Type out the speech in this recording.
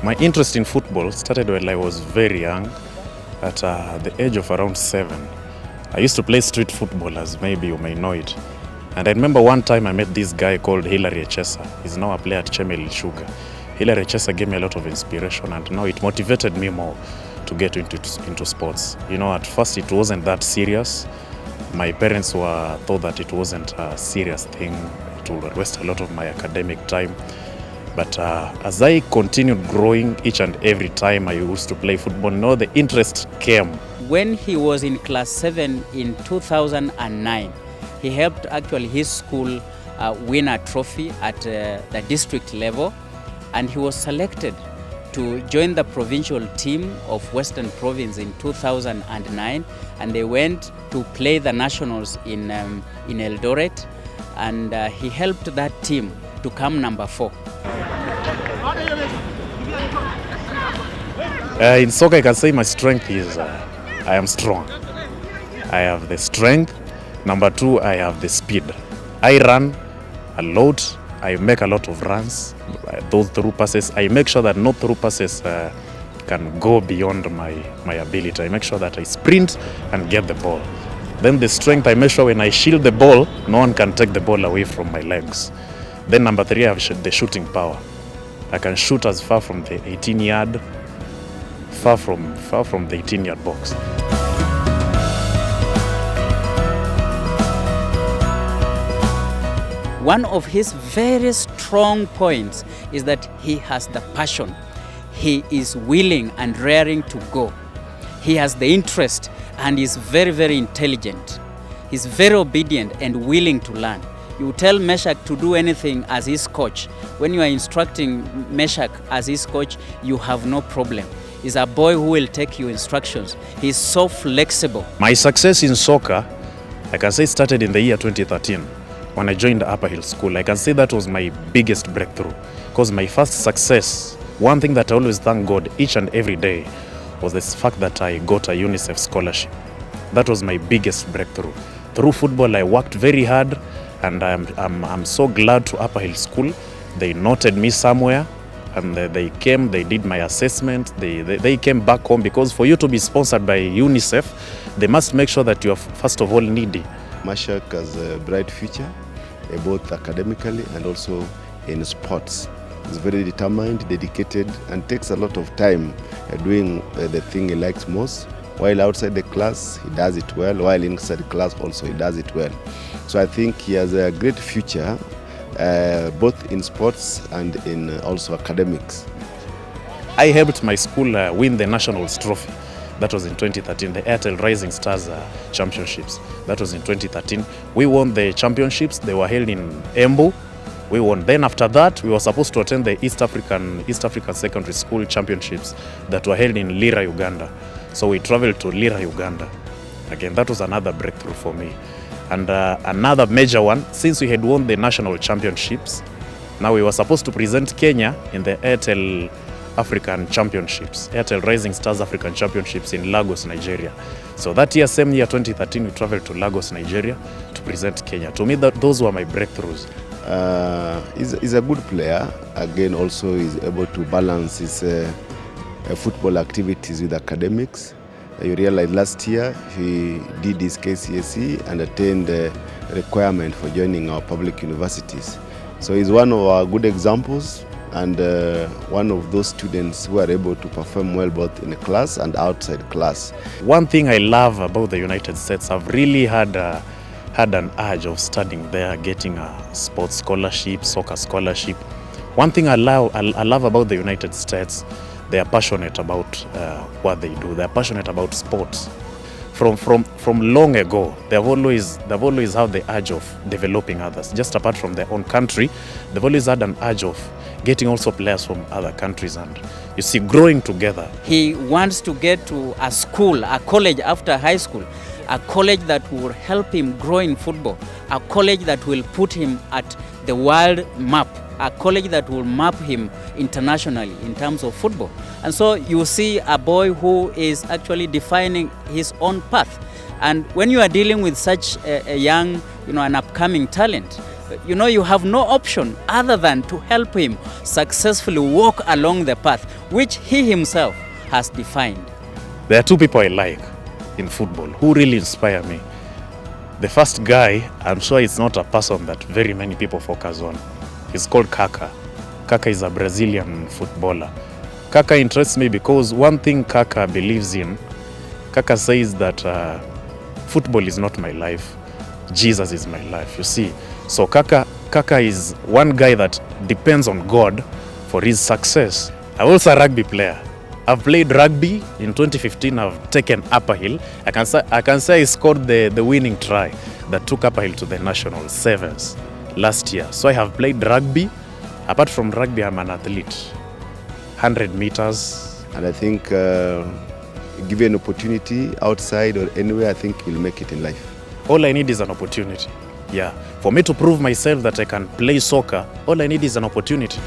My interest in football started when I was very young, at the age of around 7. I used to play street football, as maybe you may know it. And I remember one time I met this guy called Hilary Echesa. He's now a player at Chemel Sugar. Hilary Echesa gave me a lot of inspiration, and now it motivated me more to get into sports. You know, at first it wasn't that serious. My parents thought that it wasn't a serious thing. It would waste a lot of my academic time. But as I continued growing each and every time I used to play football, the interest came. When he was in class 7 in 2009, he helped actually his school win a trophy at the district level, and he was selected to join the provincial team of Western Province in 2009, and they went to play the nationals in Eldoret, and he helped that team to come number 4. In soccer, I can say my strength is I am strong. I have the strength. Number 2, I have the speed. I run a lot. I make a lot of runs. Those through passes, I make sure that no through passes can go beyond my ability. I make sure that I sprint and get the ball. Then the strength, I make sure when I shield the ball, no one can take the ball away from my legs. Then number 3, I have the shooting power. I can shoot as far from the 18-yard, far from the 18-yard box. One of his very strong points is that he has the passion. He is willing and raring to go. He has the interest and is very, very intelligent. He's very obedient and willing to learn. You tell Meshack to do anything as his coach. When you are instructing Meshack as his coach, you have no problem. He's a boy who will take you instructions. He's so flexible. My success in soccer, I can say, started in the year 2013 when I joined Upper Hill School. I can say that was my biggest breakthrough, because my first success, one thing that I always thank God each and every day, was the fact that I got a UNICEF scholarship. That was my biggest breakthrough. Through football, I worked very hard, and I'm so glad to Upper Hill School. They noted me somewhere, and they came, they did my assessment, they came back home, because for you to be sponsored by UNICEF, they must make sure that you are first of all needy. Meshack has a bright future, both academically and also in sports. He's very determined, dedicated, and takes a lot of time doing the thing he likes most. While outside the class, he does it well. While inside the class also, he does it well. So I think he has a great future, both in sports and in also academics. I helped my school win the Nationals trophy. That was in 2013, the Airtel Rising Stars Championships. That was in 2013. We won the championships. They were held in Embu. We won. Then after that, we were supposed to attend the East African Secondary School Championships that were held in Lira, Uganda. So we traveled to Lira, Uganda. Again, that was another breakthrough for me. And another major one, since we had won the national championships, now we were supposed to present Kenya in the Airtel African Championships, Airtel Rising Stars African Championships in Lagos, Nigeria. So that year, same year, 2013, we traveled to Lagos, Nigeria to present Kenya. To me, those were my breakthroughs. He's a good player. Again, also he's able to balance his football activities with academics. You realize last year he did his KCSE and attained the requirement for joining our public universities. So he's one of our good examples, and one of those students who are able to perform well both in class and outside class. One thing I love about the United States, I've really had an urge of studying there, getting a sports scholarship, soccer scholarship. One thing I love about the United States, they are passionate about what they do. They are passionate about sports. From long ago, they've always had the urge of developing others. Just apart from their own country, they've always had an urge of getting also players from other countries, and you see, growing together. He wants to get to a school, a college after high school, a college that will help him grow in football, a college that will put him at the world map, a college that will map him internationally in terms of football. And so you see a boy who is actually defining his own path. And when you are dealing with such a young, an upcoming talent, you have no option other than to help him successfully walk along the path which he himself has defined. There are two people I like in football who really inspire me. The first guy, I'm sure it's not a person that very many people focus on. He's called Kaka. Kaka is a Brazilian footballer. Kaka interests me because one thing Kaka believes in, Kaka says that football is not my life. Jesus is my life, you see. So Kaka is one guy that depends on God for his success. I'm also a rugby player. I've played rugby. In 2015, I've taken Upper Hill. I can say I scored the winning try that took Upper Hill to the national sevens last year. So I have played rugby. Apart from rugby, I'm an athlete. 100 meters. And I think give you an opportunity outside or anywhere, I think you'll make it in life. All I need is an opportunity. Yeah. For me to prove myself that I can play soccer, all I need is an opportunity.